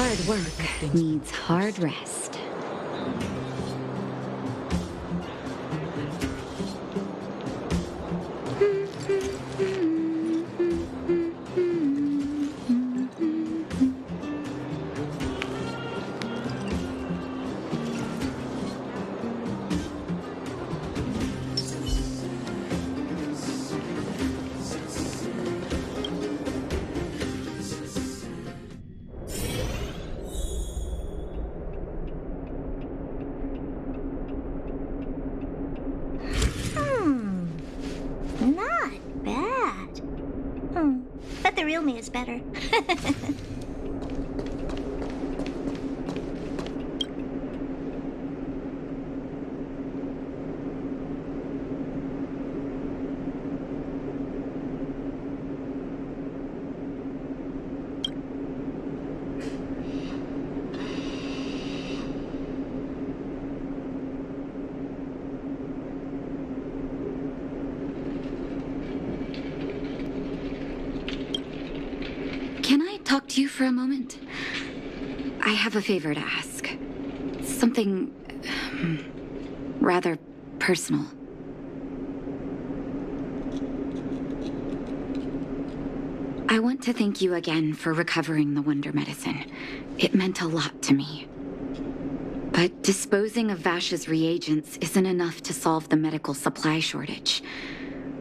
Hard work needs hard rest. Not bad. But the real me is better. Can I talk to you for a moment? I have a favor to ask. Something rather personal. I want to thank you again for recovering the Wonder Medicine. It meant a lot to me. But disposing of Vash's reagents isn't enough to solve the medical supply shortage.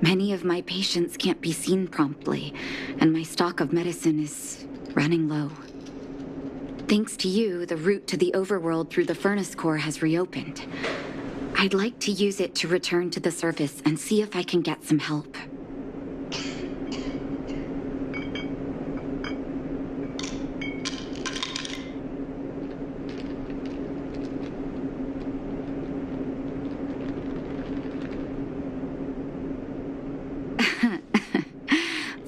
Many of my patients can't be seen promptly, and my stock of medicine is running low. Thanks to you, the route to the overworld through the furnace core has reopened. I'd like to use it to return to the surface and see if I can get some help.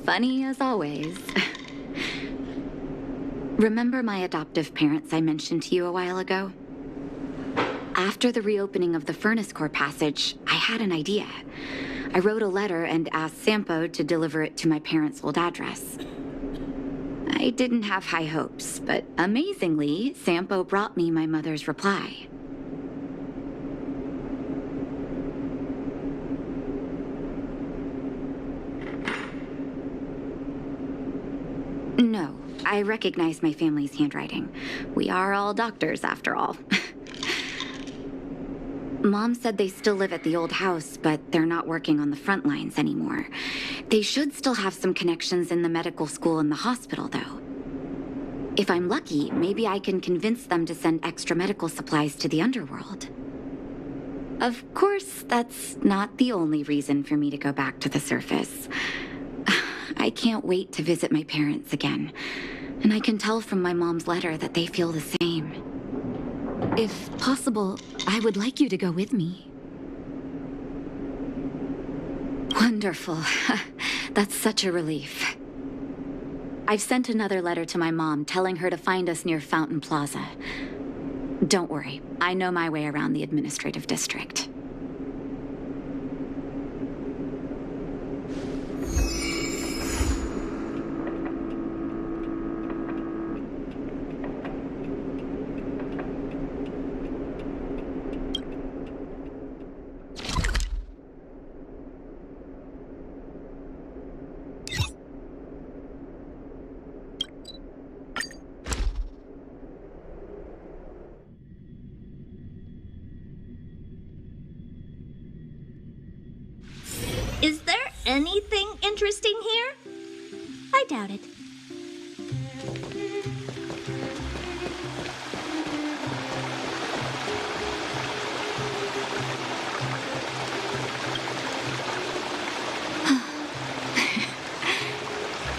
Funny as always. Remember my adoptive parents I mentioned to you a while ago? After the reopening of the furnace core passage, I had an idea. I wrote a letter and asked Sampo to deliver it to my parents' old address. I didn't have high hopes, but amazingly, Sampo brought me my mother's reply. No, I recognize my family's handwriting. We are all doctors, after all. Mom said they still live at the old house, but they're not working on the front lines anymore. They should still have some connections in the medical school and the hospital, though. If I'm lucky, maybe I can convince them to send extra medical supplies to the underworld. Of course, that's not the only reason for me to go back to the surface. I can't wait to visit my parents again, and I can tell from my mom's letter that they feel the same. If possible, I would like you to go with me. Wonderful. That's such a relief. I've sent another letter to my mom telling her to find us near Fountain Plaza. Don't worry, I know my way around the administrative district. Is there anything interesting here? I doubt it.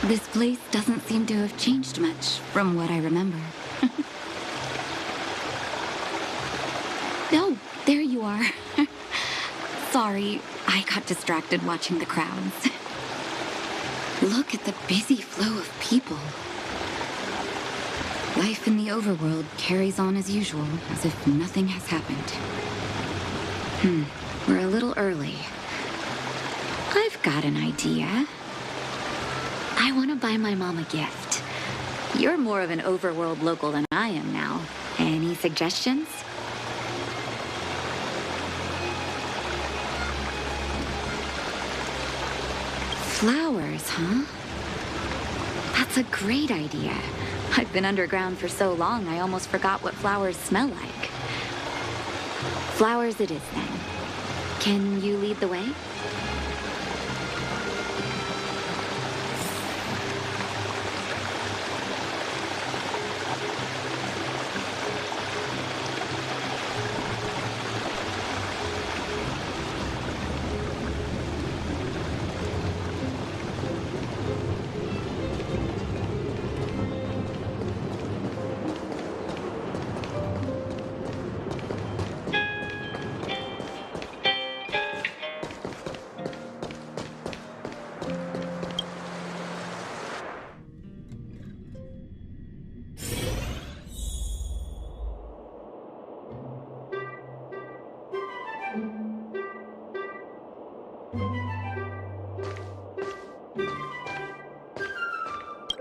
This place doesn't seem to have changed much from what I remember. Oh, there you are. Sorry, I got distracted watching the crowds. Look at the busy flow of people. Life in the overworld carries on as usual, as if nothing has happened. We're a little early. I've got an idea. I want to buy my mom a gift. You're more of an overworld local than I am now. Any suggestions? Flowers, huh? That's a great idea. I've been underground for so long, I almost forgot what flowers smell like. Flowers it is, then. Can you lead the way?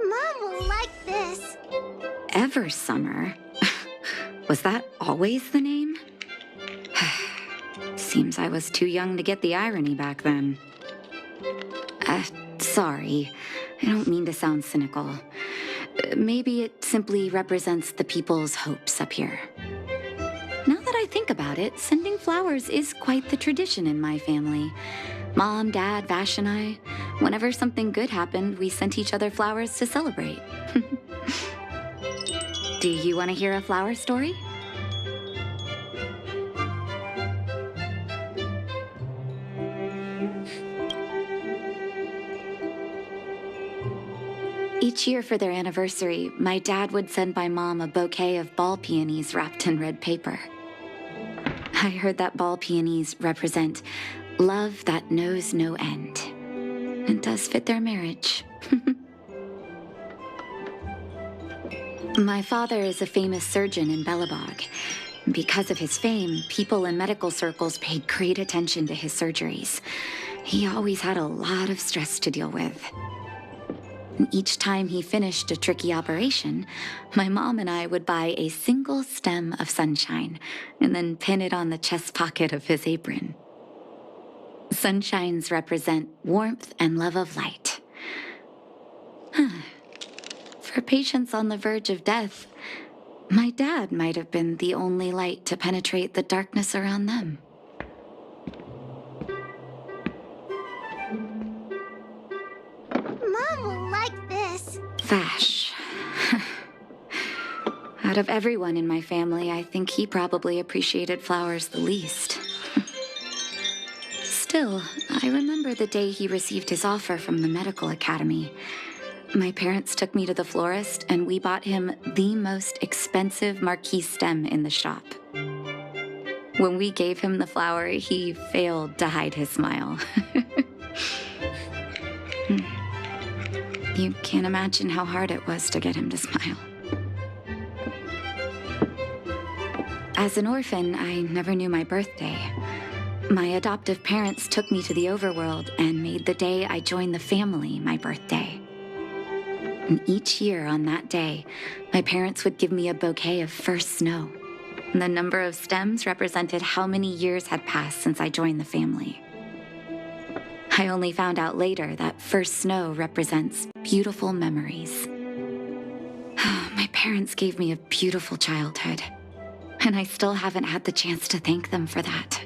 Mom will like this. Ever-Summer? Was that always the name? Seems I was too young to get the irony back then. Sorry. I don't mean to sound cynical. Maybe it simply represents the people's hopes up here. Now that I think about it, sending flowers is quite the tradition in my family. Mom, Dad, Vash, and I, whenever something good happened, we sent each other flowers to celebrate. Do you want to hear a flower story? Each year for their anniversary, my dad would send my mom a bouquet of ball peonies wrapped in red paper. I heard that ball peonies represent love that knows no end. It does fit their marriage. My father is a famous surgeon in Belobog. Because of his fame, people in medical circles paid great attention to his surgeries. He always had a lot of stress to deal with. And each time he finished a tricky operation, my mom and I would buy a single stem of sunshine and then pin it on the chest pocket of his apron. Sunshines represent warmth and love of light. For patients on the verge of death, my dad might have been the only light to penetrate the darkness around them. Mom will like this. Vash. Out of everyone in my family, I think he probably appreciated flowers the least. Still, I remember the day he received his offer from the medical academy. My parents took me to the florist, and we bought him the most expensive marquise stem in the shop. When we gave him the flower, he failed to hide his smile. You can't imagine how hard it was to get him to smile. As an orphan, I never knew my birthday. My adoptive parents took me to the overworld and made the day I joined the family my birthday. And each year on that day, my parents would give me a bouquet of first snow. And the number of stems represented how many years had passed since I joined the family. I only found out later that first snow represents beautiful memories. My parents gave me a beautiful childhood, and I still haven't had the chance to thank them for that.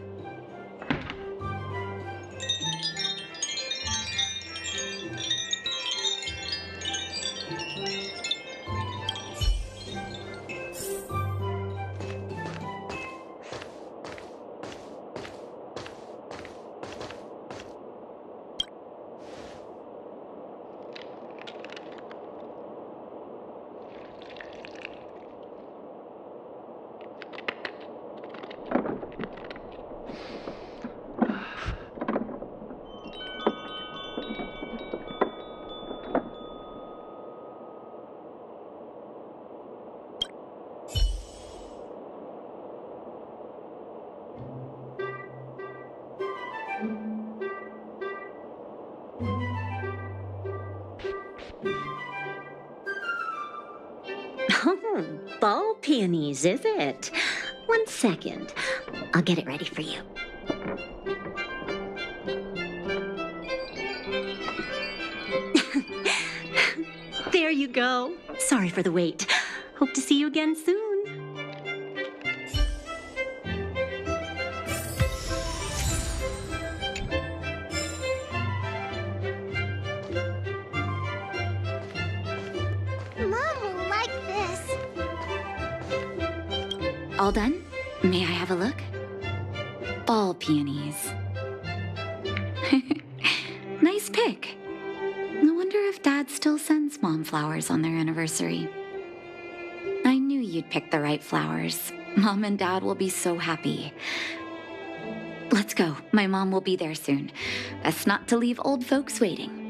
Oh, ball peonies, is it? 1 second. I'll get it ready for you. There you go. Sorry for the wait. Hope to see you again soon. Mom will like this. All done? May I have a look? Ball peonies. Nice pick. I wonder if Dad still sends Mom flowers on their anniversary. I knew you'd pick the right flowers. Mom and Dad will be so happy. Let's go. My mom will be there soon. Best not to leave old folks waiting.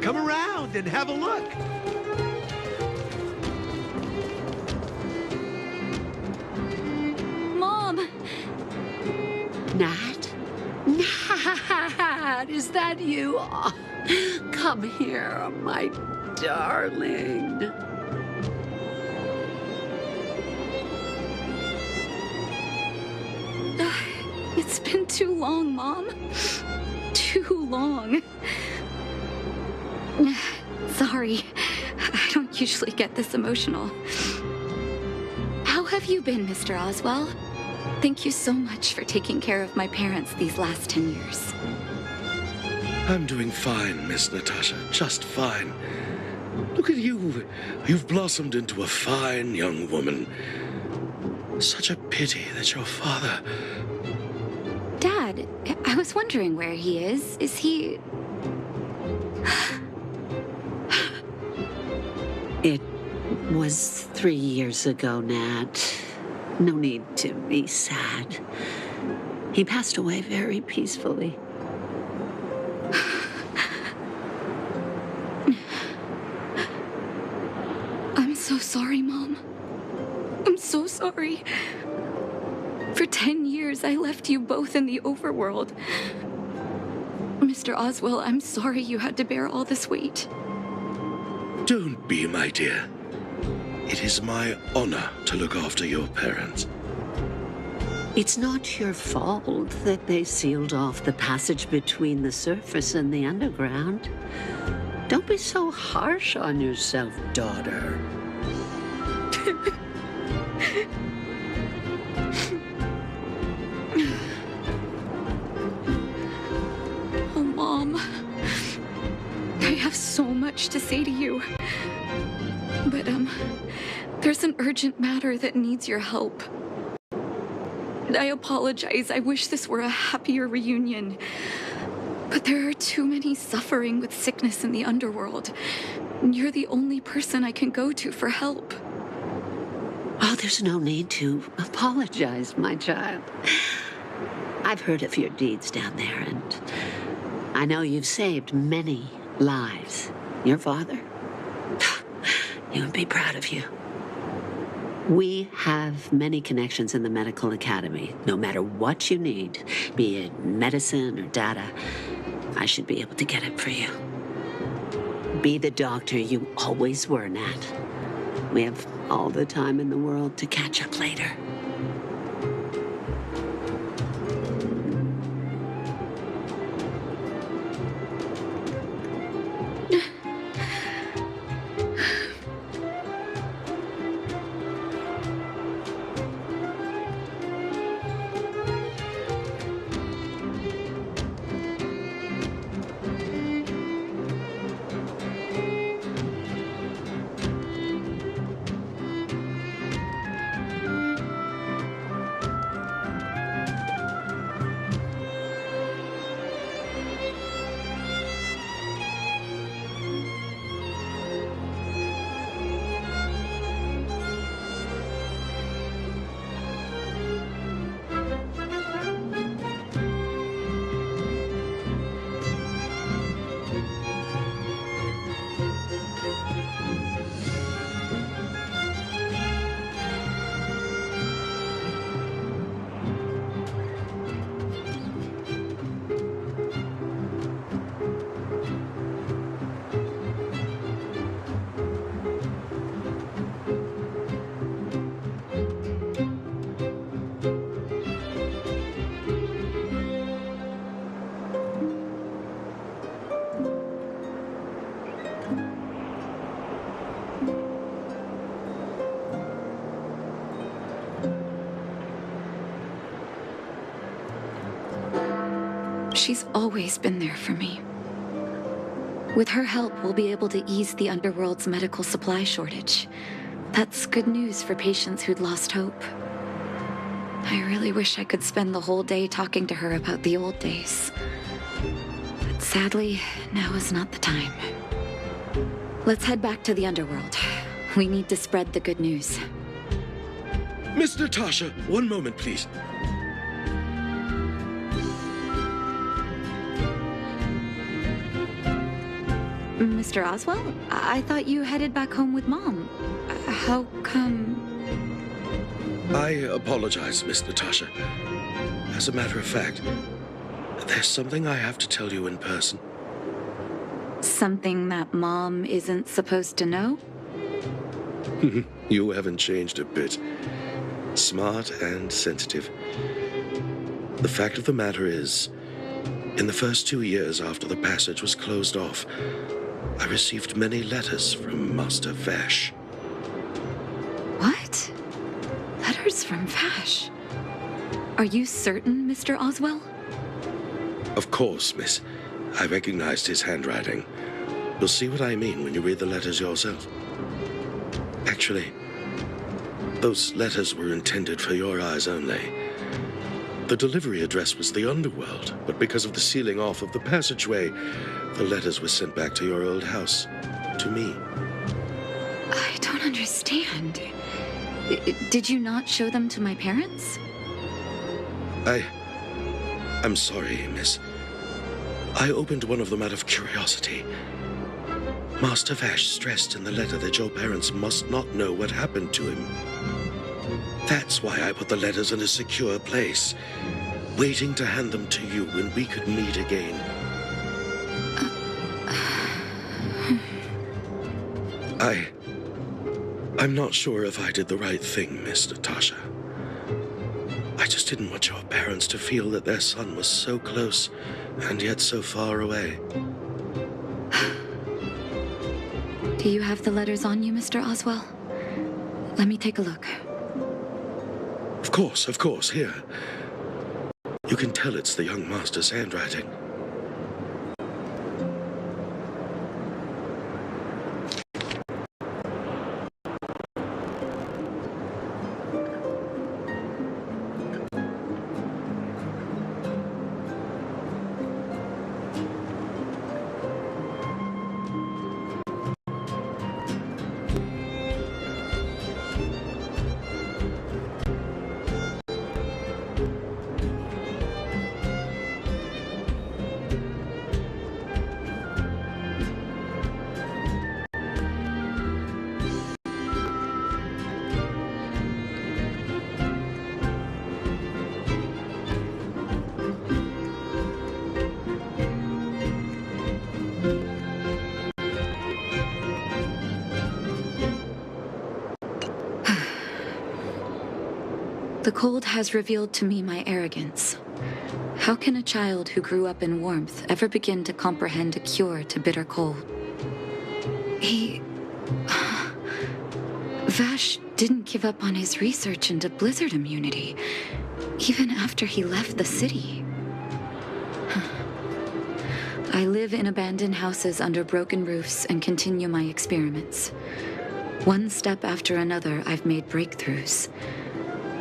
Come around and have a look. Mom! Nat? Nat, is that you? Oh, come here, my darling. It's been too long, Mom. Too long. Sorry. I don't usually get this emotional. How have you been, Mr. Oswell? Thank you so much for taking care of my parents these last 10 years. I'm doing fine, Miss Natasha. Just fine. Look at you. You've blossomed into a fine young woman. Such a pity that your father... Dad, I was wondering where he is. Is he... It was 3 years ago, Nat. No need to be sad. He passed away very peacefully. I'm so sorry, Mom. I'm so sorry. For 10 years, I left you both in the overworld. Mr. Oswell, I'm sorry you had to bear all this weight. Don't be, my dear. It is my honor to look after your parents. It's not your fault that they sealed off the passage between the surface and the underground. Don't be so harsh on yourself, daughter. Oh, Mom. I have so much to say to you. But, there's an urgent matter that needs your help. I apologize. I wish this were a happier reunion. But there are too many suffering with sickness in the underworld. You're the only person I can go to for help. Oh, there's no need to apologize, my child. I've heard of your deeds down there, and I know you've saved many lives. Your father? He would be proud of you. We have many connections in the medical academy. No matter what you need, be it medicine or data, I should be able to get it for you. Be the doctor you always were, Nat. We have all the time in the world to catch up later. She's always been there for me. With her help, we'll be able to ease the underworld's medical supply shortage. That's good news for patients who'd lost hope. I really wish I could spend the whole day talking to her about the old days. But sadly, now is not the time. Let's head back to the underworld. We need to spread the good news. Miss Natasha, one moment, please. Mr. Oswell, I thought you headed back home with Mom. How come... I apologize, Miss Natasha. As a matter of fact, there's something I have to tell you in person. Something that Mom isn't supposed to know? You haven't changed a bit. Smart and sensitive. The fact of the matter is, in the first 2 years after the passage was closed off, I received many letters from Master Vash. What? Letters from Vash? Are you certain, Mr. Oswell? Of course, miss. I recognized his handwriting. You'll see what I mean when you read the letters yourself. Actually, those letters were intended for your eyes only. The delivery address was the underworld, but because of the sealing off of the passageway, the letters were sent back to your old house, to me. I don't understand. Did you not show them to my parents? I'm sorry, miss. I opened one of them out of curiosity. Master Vash stressed in the letter that your parents must not know what happened to him. That's why I put the letters in a secure place, waiting to hand them to you when we could meet again. I'm not sure if I did the right thing, Miss Natasha. I just didn't want your parents to feel that their son was so close and yet so far away. Do you have the letters on you, Mr. Oswell? Let me take a look. Of course, here. You can tell it's the young master's handwriting. The cold has revealed to me my arrogance. How can a child who grew up in warmth ever begin to comprehend a cure to bitter cold? Vash didn't give up on his research into blizzard immunity, even after he left the city. I live in abandoned houses under broken roofs and continue my experiments. One step after another, I've made breakthroughs.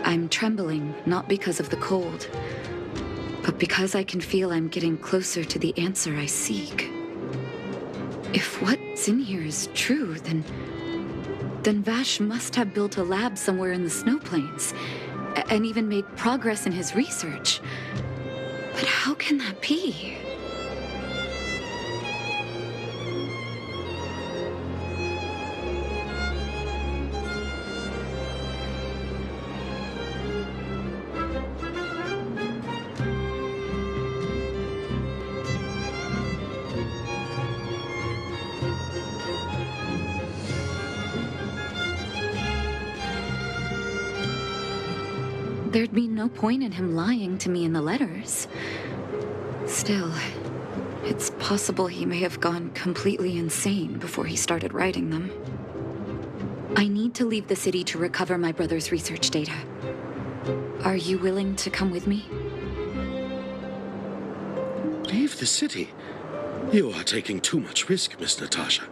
I'm trembling, not because of the cold, but because I can feel I'm getting closer to the answer I seek. If what's in here is true, then Vash must have built a lab somewhere in the snow plains, and even made progress in his research. But how can that be? There'd be no point in him lying to me in the letters. Still, It's possible he may have gone completely insane before he started writing them. I need to leave the city to recover my brother's research data. Are you willing to come with me? Leave the city? You are taking too much risk, Miss Natasha.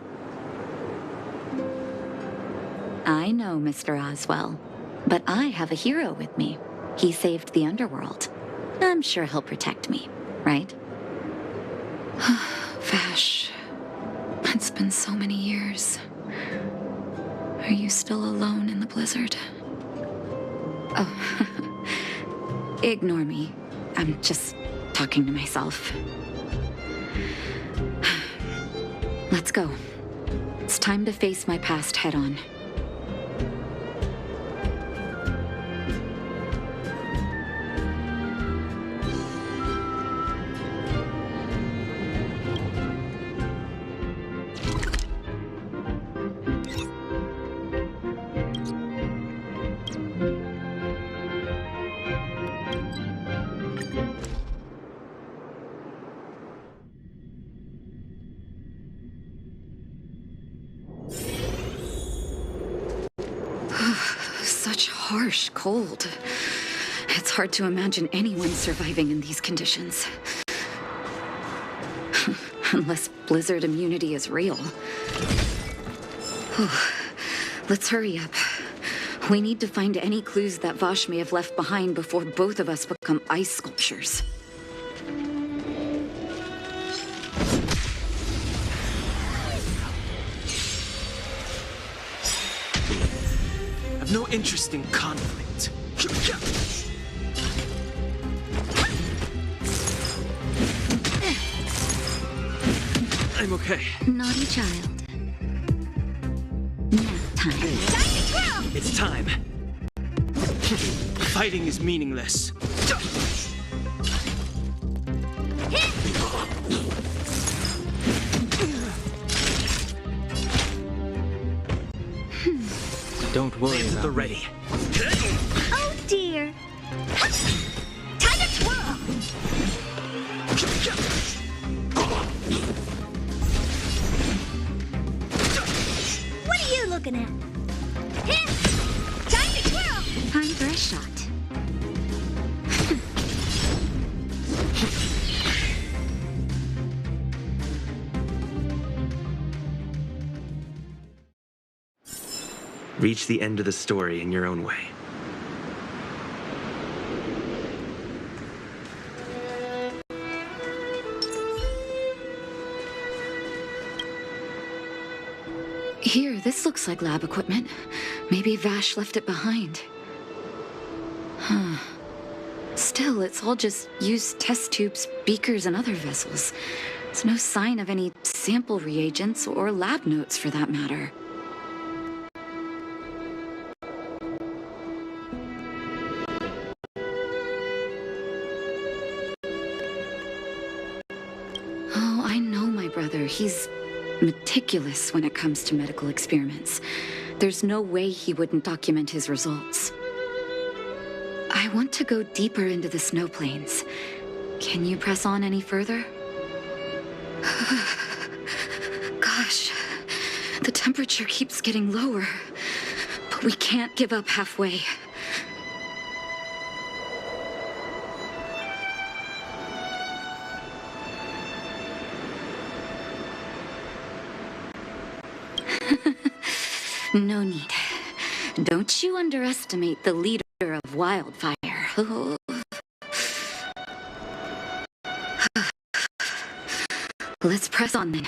I know, Mr. Oswell. But I have a hero with me. He saved the underworld. I'm sure he'll protect me, right? Vash, it's been so many years. Are you still alone in the blizzard? Oh, ignore me. I'm just talking to myself. Let's go. It's time to face my past head-on. Such harsh cold. It's hard to imagine anyone surviving in these conditions. Unless blizzard immunity is real. Let's hurry up. We need to find any clues that Vash may have left behind before both of us become ice sculptures. I've no interest in conflict. I'm okay. Naughty child. Nap time. It's time. Fighting is meaningless. Don't worry about the ready. Oh dear. Time to twirl. What are you looking at? Time to twirl. Time for a shot. Reach the end of the story in your own way. Here, this looks like lab equipment. Maybe Vash left it behind. Still, it's all just used test tubes, beakers, and other vessels. There's no sign of any sample reagents or lab notes for that matter. Oh, I know my brother. He's meticulous when it comes to medical experiments. There's no way he wouldn't document his results. I want to go deeper into the snow plains. Can you press on any further? Gosh, the temperature keeps getting lower, but we can't give up halfway. No need. Don't you underestimate the leader of Wildfire. Let's press on then.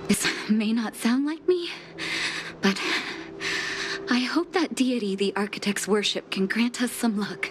This may not sound like me, but I hope that deity the architects worship can grant us some luck.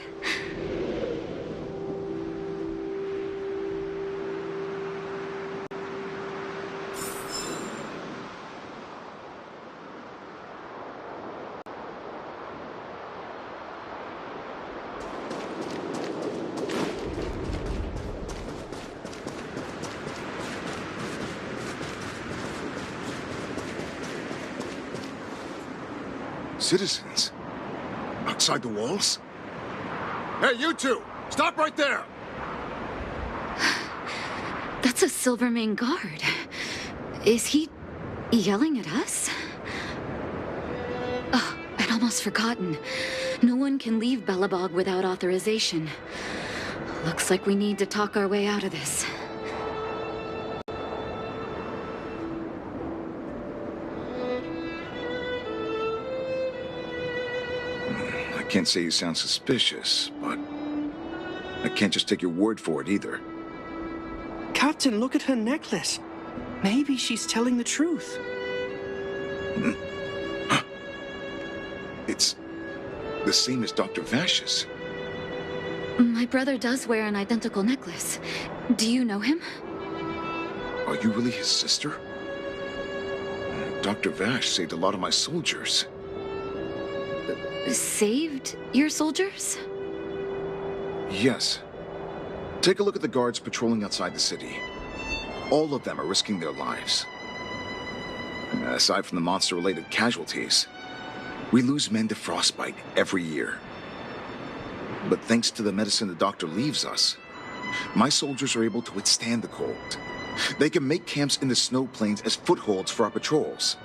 Citizens? Outside the walls? Hey, you two! Stop right there! That's a Silvermane guard. Is he yelling at us? Oh, I'd almost forgotten. No one can leave Belobog without authorization. Looks like we need to talk our way out of this. I can't say you sound suspicious, but I can't just take your word for it either. Captain, look at her necklace. Maybe she's telling the truth. It's the same as Dr. Vash's. My brother does wear an identical necklace. Do you know him? Are you really his sister? Dr. Vash saved a lot of my soldiers. Saved your soldiers? Yes. Take a look at the guards patrolling outside the city. All of them are risking their lives. Aside from the monster-related casualties, we lose men to frostbite every year. But thanks to the medicine the doctor leaves us, my soldiers are able to withstand the cold. They can make camps in the snow plains as footholds for our patrols.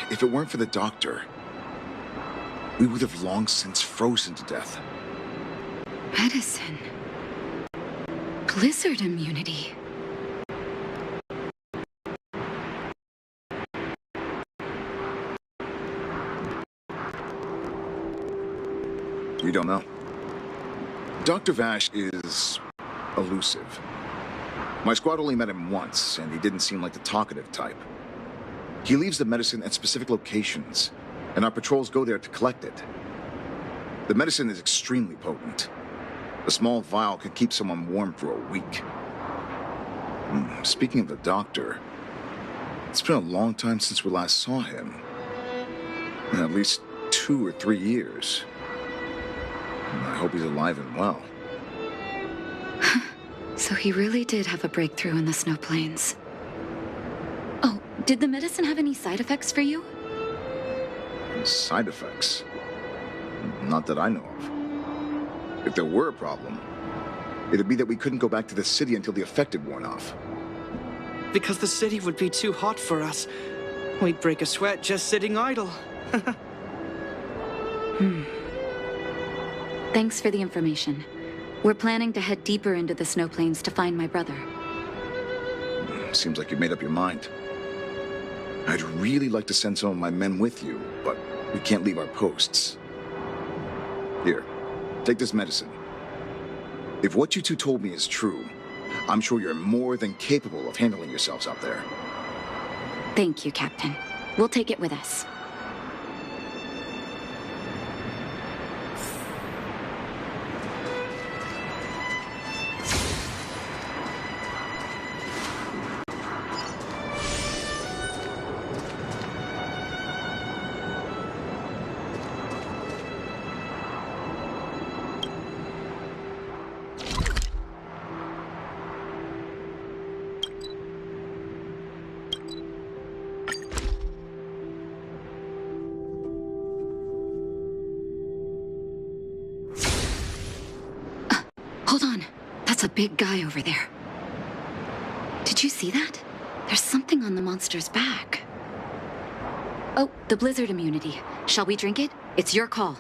If it weren't for the doctor, we would have long since frozen to death. Medicine. Blizzard immunity. We don't know. Dr. Vash is elusive. My squad only met him once, and he didn't seem like the talkative type. He leaves the medicine at specific locations, and our patrols go there to collect it. The medicine is extremely potent. A small vial could keep someone warm for a week. Speaking of the doctor, it's been a long time since we last saw him. At least 2 or 3 years. I hope he's alive and well. So he really did have a breakthrough in the snow plains. Oh, did the medicine have any side effects for you? Side effects? Not that I know of. If there were a problem, it'd be that we couldn't go back to the city until the effect had worn off. Because the city would be too hot for us. We'd break a sweat just sitting idle. Thanks for the information. We're planning to head deeper into the snow plains to find my brother. Seems like you've made up your mind. I'd really like to send some of my men with you, but we can't leave our posts. Here, take this medicine. If what you two told me is true, I'm sure you're more than capable of handling yourselves out there. Thank you, Captain. We'll take it with us. Hold on. That's a big guy over there. Did you see that? There's something on the monster's back. Oh, the blizzard immunity. Shall we drink it? It's your call.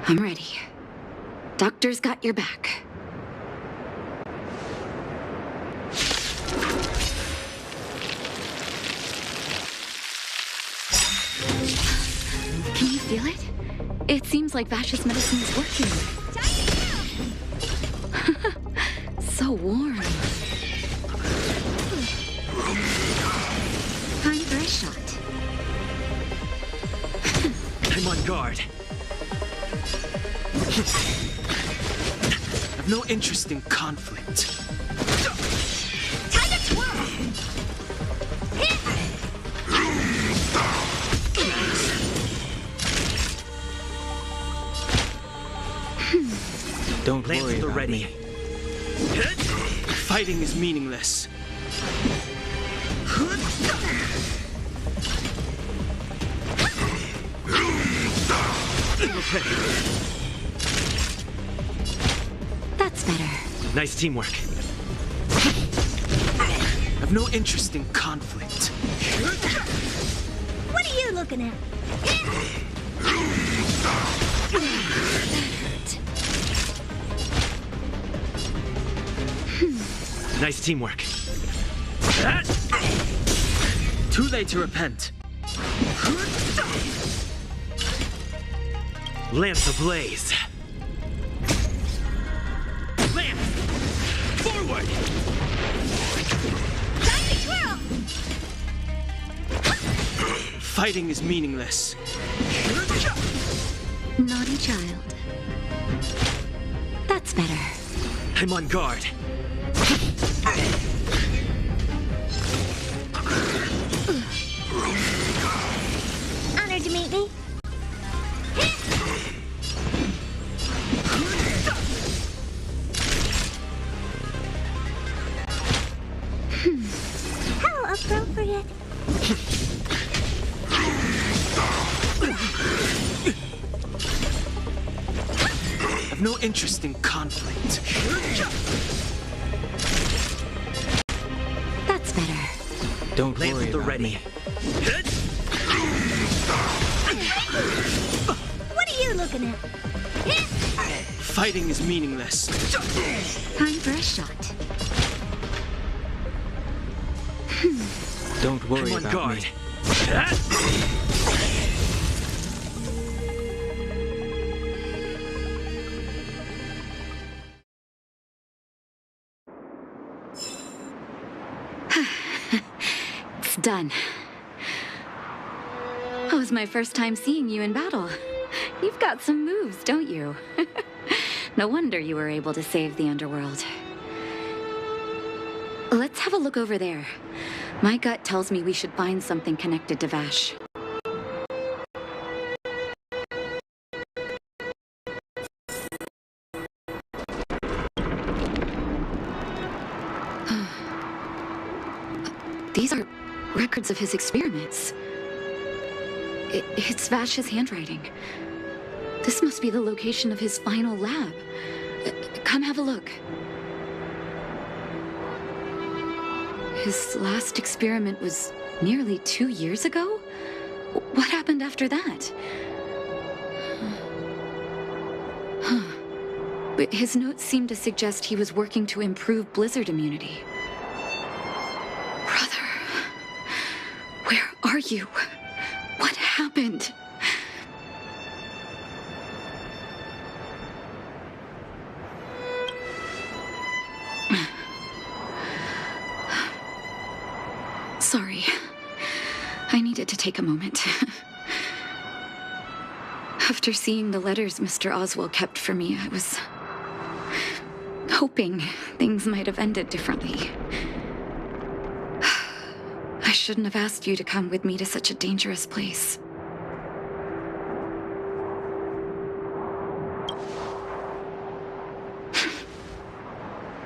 I'm ready. Doctor's got your back. Can you feel it? It seems like Vash's medicine is working. So warm. Time for a shot. I'm on guard. I've no interest in conflict. Time to twirl! Hit! Don't Lance worry at the about ready. me. Fighting is meaningless. Okay, That's better. nice teamwork. I've no interest in conflict. What are you looking at? Nice teamwork. Too late to repent. Lance ablaze. Lance! Forward! Time to twirl! Fighting is meaningless. Naughty child. That's better. I'm on guard. Honored to meet me. How appropriate. I've no interest in conflict. That's better. Don't Lance worry at the about ready. me. What are you looking at? Fighting is meaningless. Time for a shot. Don't worry I'm on about guard. me. It's done. That was my first time seeing you in battle. You've got some moves, don't you? No wonder you were able to save the underworld. Let's have a look over there. My gut tells me we should find something connected to Vash. These are records of his experiments. It's Vash's handwriting. This must be the location of his final lab. Come have a look. His last experiment was nearly 2 years ago? What happened after that? Huh. But his notes seem to suggest he was working to improve blizzard immunity. Brother, where are you? What happened? Sorry. I needed to take a moment. After seeing the letters Mr. Oswald kept for me, I was hoping things might have ended differently. I shouldn't have asked you to come with me to such a dangerous place.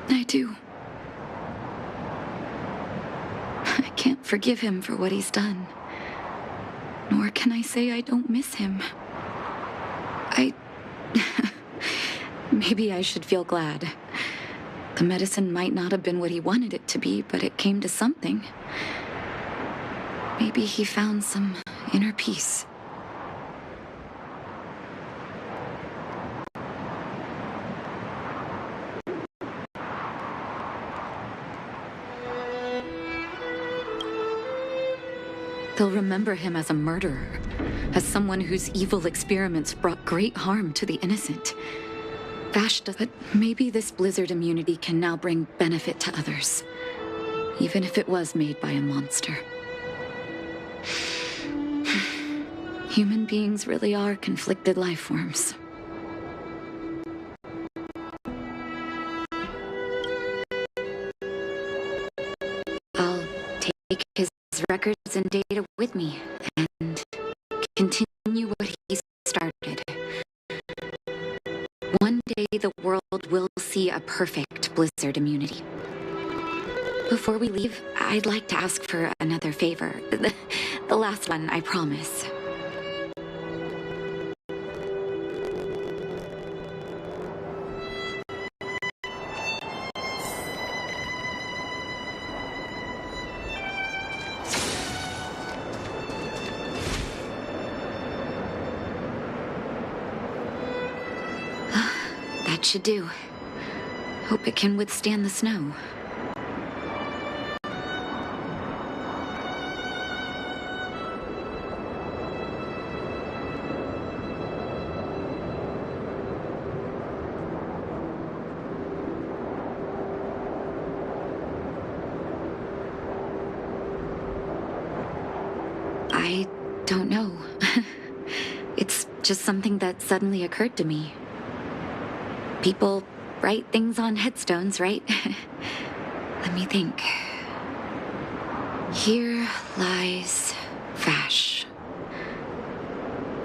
I do. I can't forgive him for what he's done. Nor can I say I don't miss him. Maybe I should feel glad. The medicine might not have been what he wanted it to be, but it came to something. Maybe he found some inner peace. They'll remember him as a murderer, as someone whose evil experiments brought great harm to the innocent. Vash does, but maybe this blizzard immunity can now bring benefit to others, even if it was made by a monster. Human beings really are conflicted life forms. I'll take his records and data with me and continue what he started. One day the world see a perfect blizzard immunity. Before we leave, I'd like to ask for another favor. The last one, I promise. That should do. Hope it can withstand the snow. I don't know. It's just something that suddenly occurred to me. People write things on headstones, right? Let me think. Here lies Vash,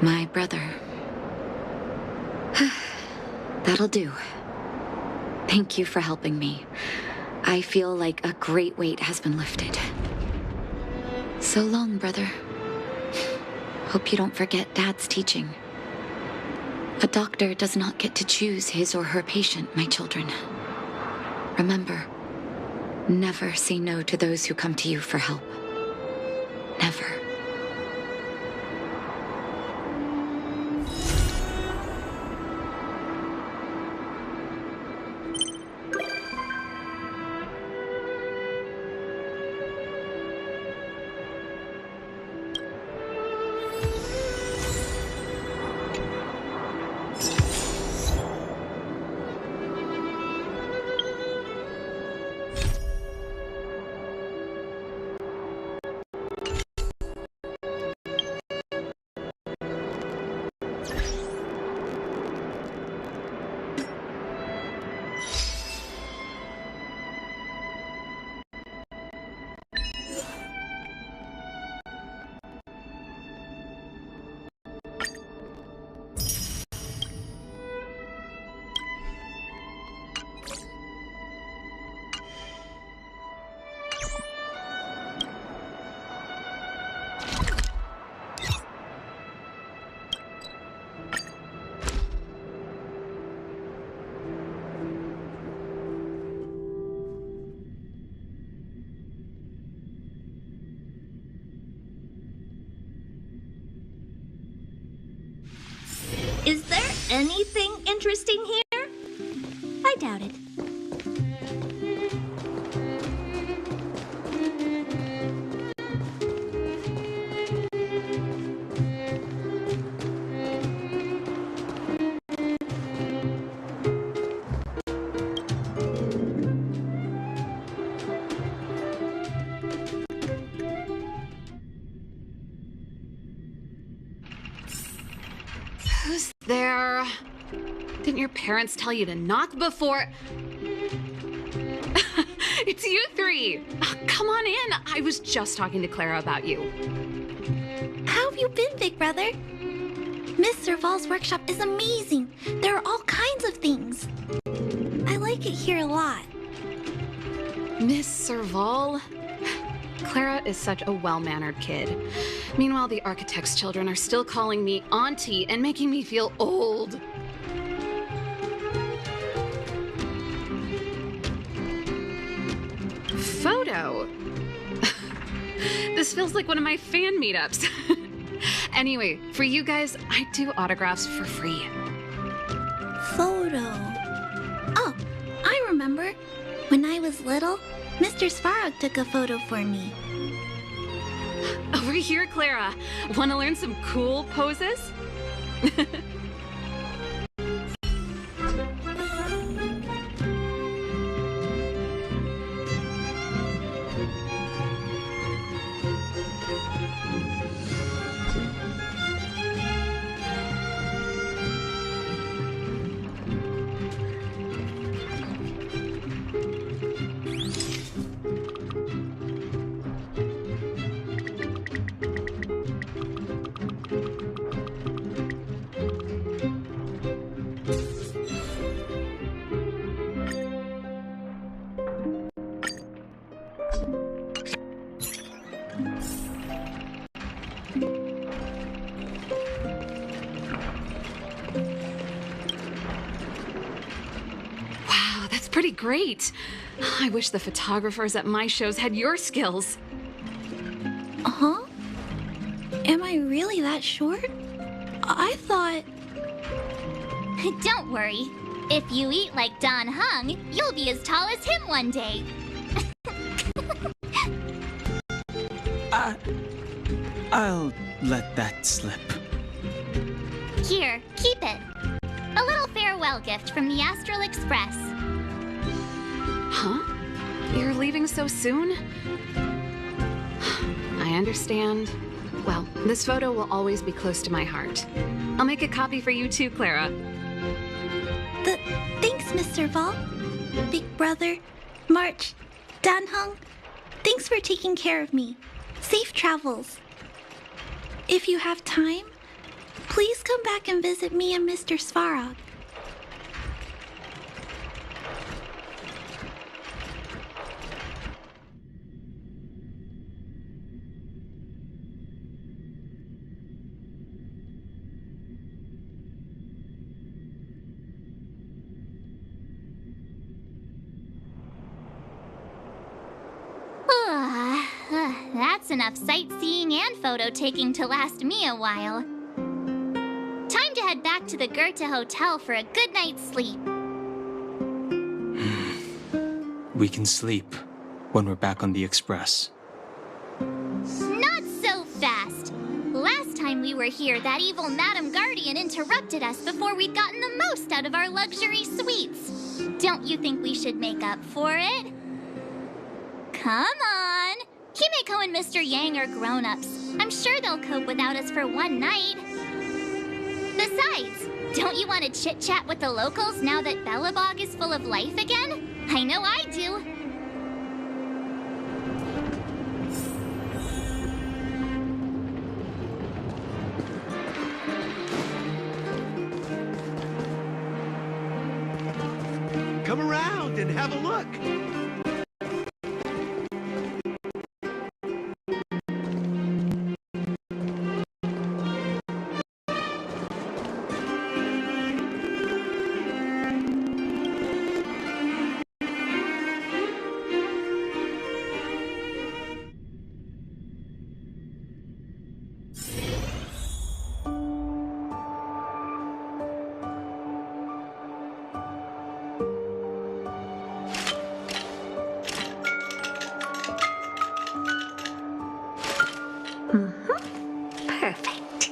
my brother. That'll do. Thank you for helping me. I feel like a great weight has been lifted. So long, brother. Hope you don't forget Dad's teaching. A doctor does not get to choose his or her patient, my children. Remember, never say no to those who come to you for help. Never. Is there anything interesting here? I doubt it. Who's there? Didn't your parents tell you to knock before? It's you three. Come on in. I was just talking to Clara about you. How have you been, Big Brother? Miss Serval's workshop is amazing. There are all kinds of things. I like it here a lot. Miss Serval? Clara is such a well-mannered kid. Meanwhile, the architect's children are still calling me auntie and making me feel old. Photo? This feels like one of my fan meetups. Anyway, for you guys, I do autographs for free. Photo. Oh, I remember. When I was little, Mr. Svarog took a photo for me. Over here, Clara. Want to learn some cool poses? Wow, that's pretty great. I wish the photographers at my shows had your skills. Huh? Am I really that short? I thought... Don't worry. If you eat like Don Hung, you'll be as tall as him one day. I'll let that slip. Here, keep it. A little farewell gift from the Astral Express. Huh? You're leaving so soon? I understand. Well, this photo will always be close to my heart. I'll make a copy for you too, Clara. Thanks, Mr. Vol. Big Brother, March, Dan Hung. Thanks for taking care of me. Safe travels. If you have time, please come back and visit me and Mr. Svarog. That's enough sightseeing and photo taking to last me a while. Time to head back to the Goethe Hotel for a good night's sleep. We can sleep when we're back on the Express. Not so fast. Last time we were here, that evil Madam Guardian interrupted us before we'd gotten the most out of our luxury suites. Don't you think we should make up for it? Come on. Himeko and Mr. Yang are grown-ups. I'm sure they'll cope without us for one night. Besides, don't you want to chit-chat with the locals now that Bellabog is full of life again? I know I do. Come around and have a look. Perfect.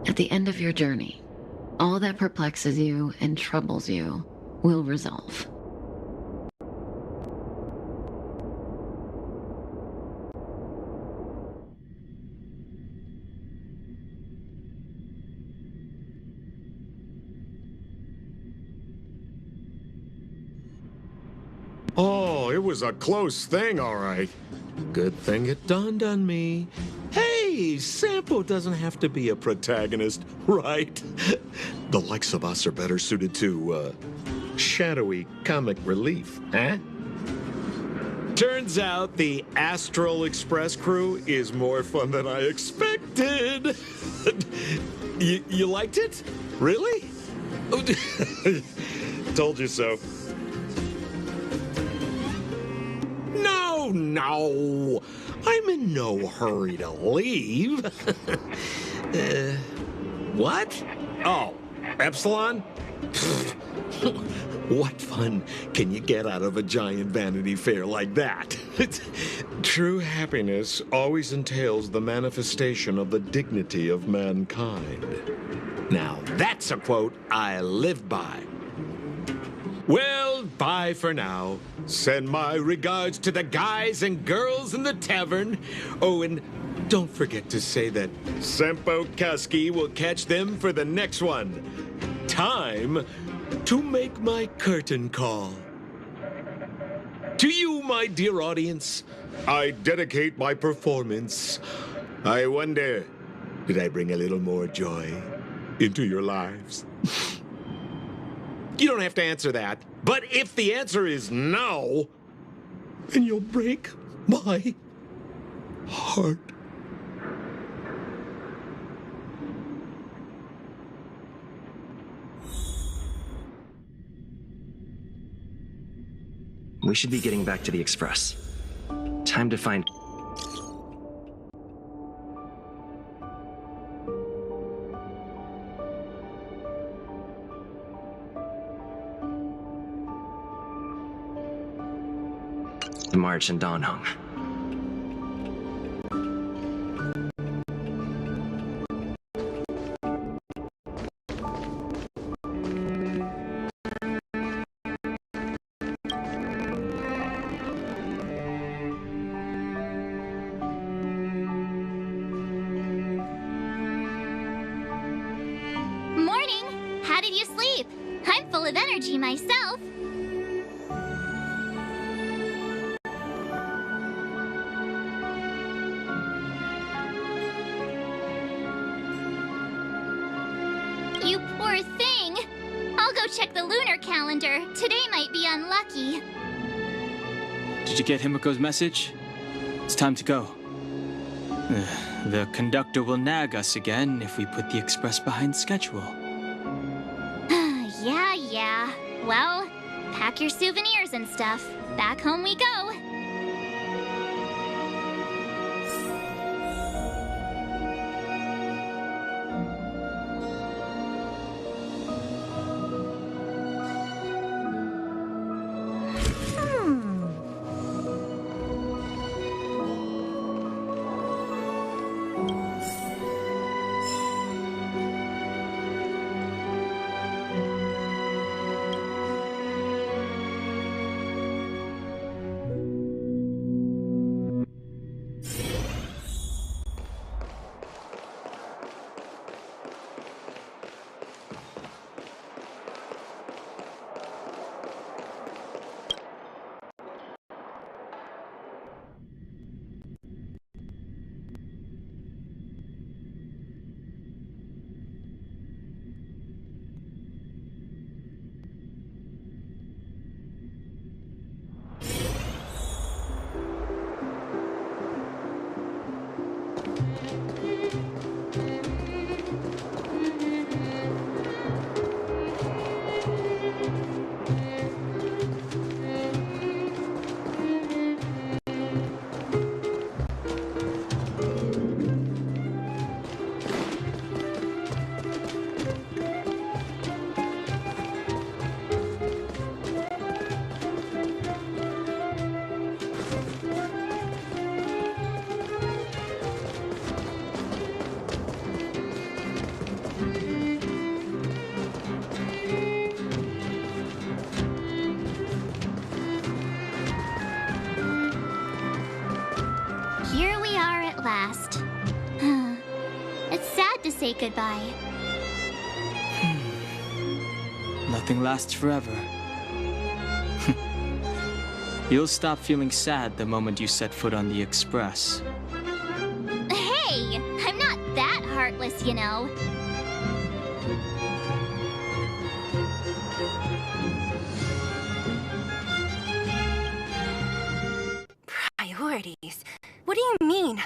At the end of your journey, all that perplexes you and troubles you will resolve. Oh, it was a close thing, all right. Good thing it dawned on me. Hey, Sampo doesn't have to be a protagonist, right? The likes of us are better suited to, shadowy comic relief, huh? Turns out the Astral Express crew is more fun than I expected. You liked it? Really? Told you so. No. I'm in no hurry to leave. What? Oh, Epsilon? What fun can you get out of a giant Vanity Fair like that? True happiness always entails the manifestation of the dignity of mankind. Now, that's a quote I live by. Well, bye for now. Send my regards to the guys and girls in the tavern. Oh, and don't forget to say that Sempo Kasky will catch them for the next one. Time to make my curtain call. To you, my dear audience, I dedicate my performance. I wonder, did I bring a little more joy into your lives? You don't have to answer that. But if the answer is no, then you'll break my heart. We should be getting back to the Express. Time to find... March and Dan Heng. Morning! How did you sleep? I'm full of energy myself. You poor thing! I'll go check the lunar calendar. Today might be unlucky. Did you get Himiko's message? It's time to go. The conductor will nag us again if we put the express behind schedule. Yeah. Well, pack your souvenirs and stuff. Back home we go. Here we are at last. It's sad to say goodbye. Nothing lasts forever. You'll stop feeling sad the moment you set foot on the express. Hey, I'm not that heartless, you know. What do you mean?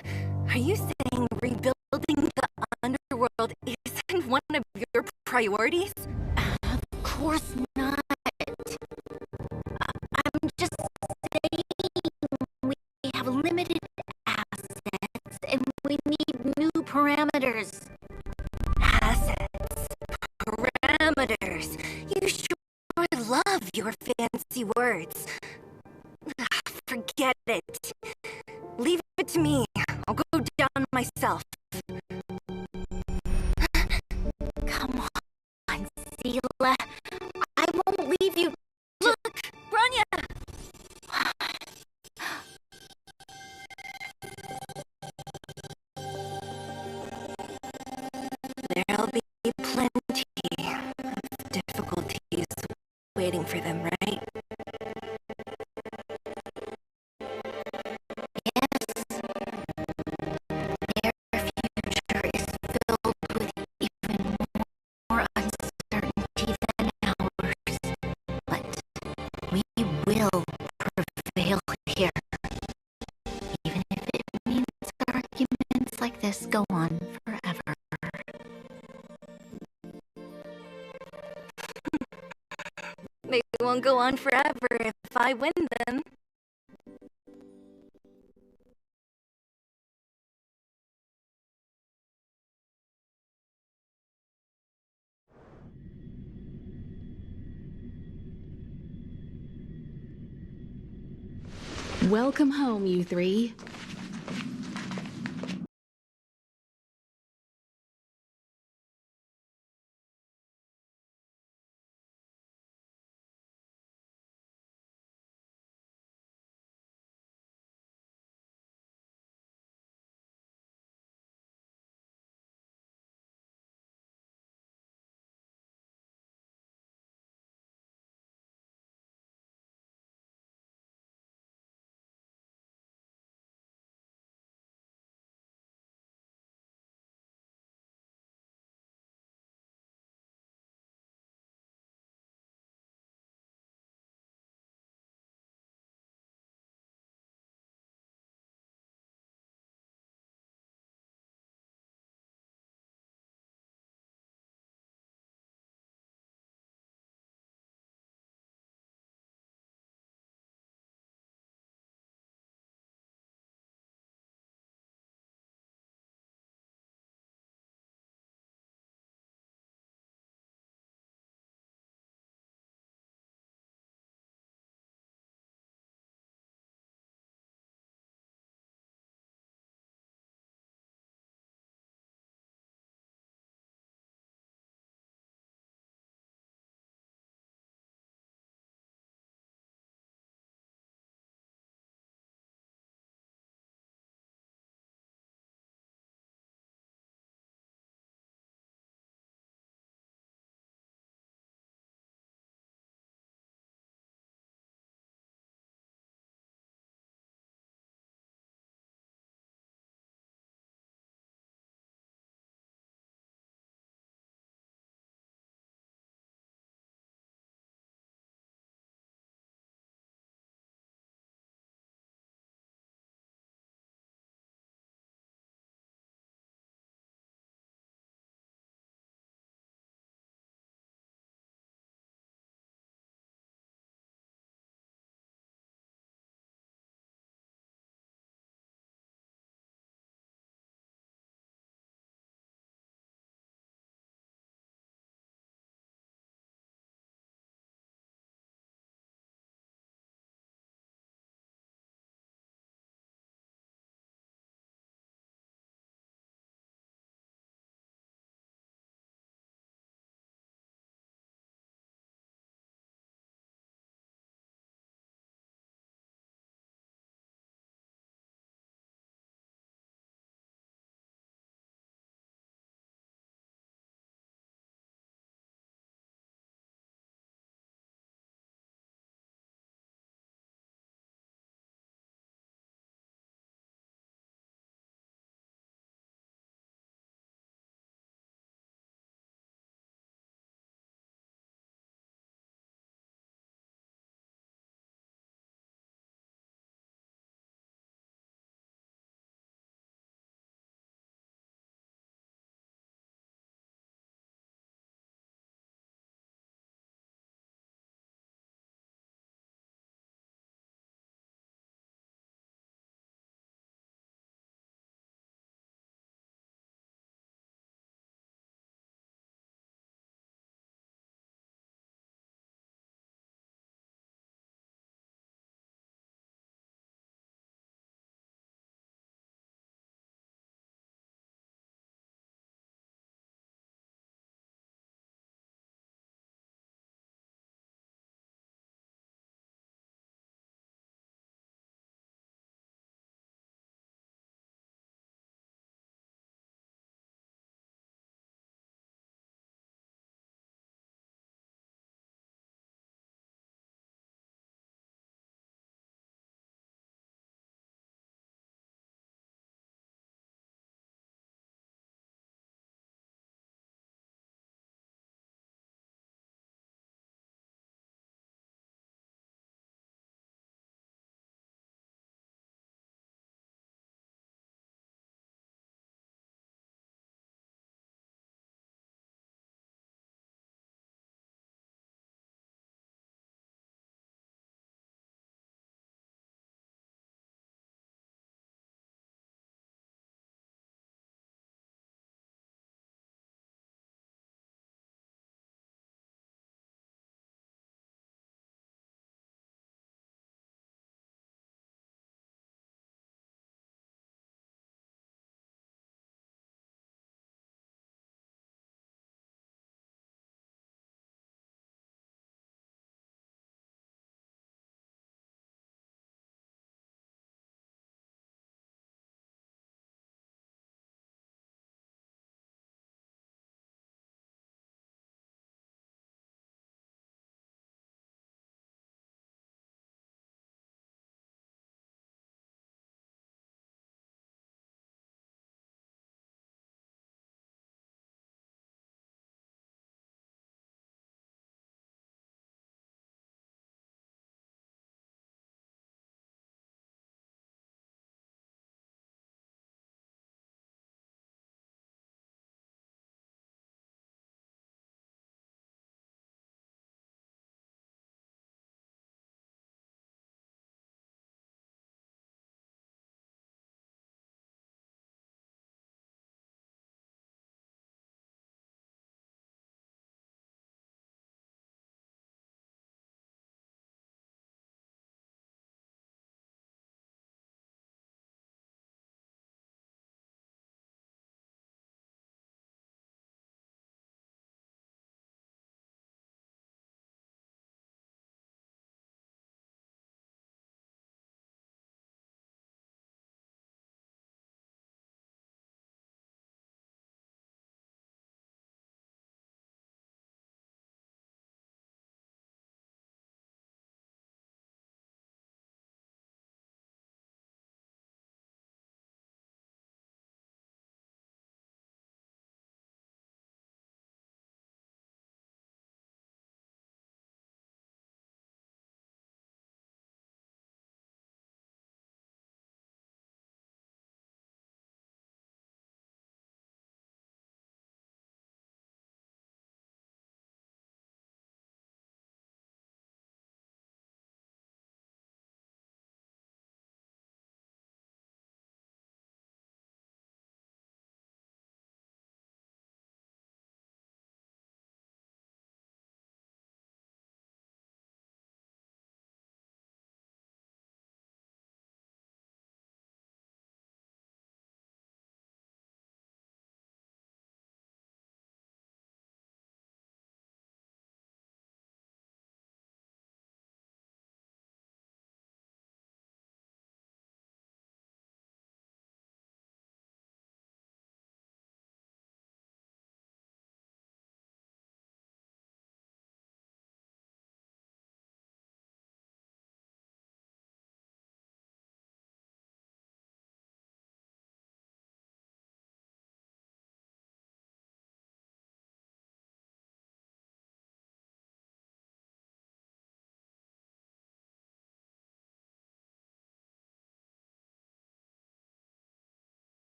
Are you saying rebuilding the underworld isn't one of your priorities? Of course not. I'm just saying we have limited assets and we need new parameters. Assets. Parameters. You sure love your fancy words. Forget it. Leave it to me. I'll go down myself. Come on, Seela. I won't leave you. Look, Branya! There'll be plenty of difficulties waiting for them, right? More uncertainty than ours. But we will prevail here. Even if it means arguments like this go on forever. They won't go on forever if I win them. Welcome home, you three.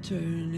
turning.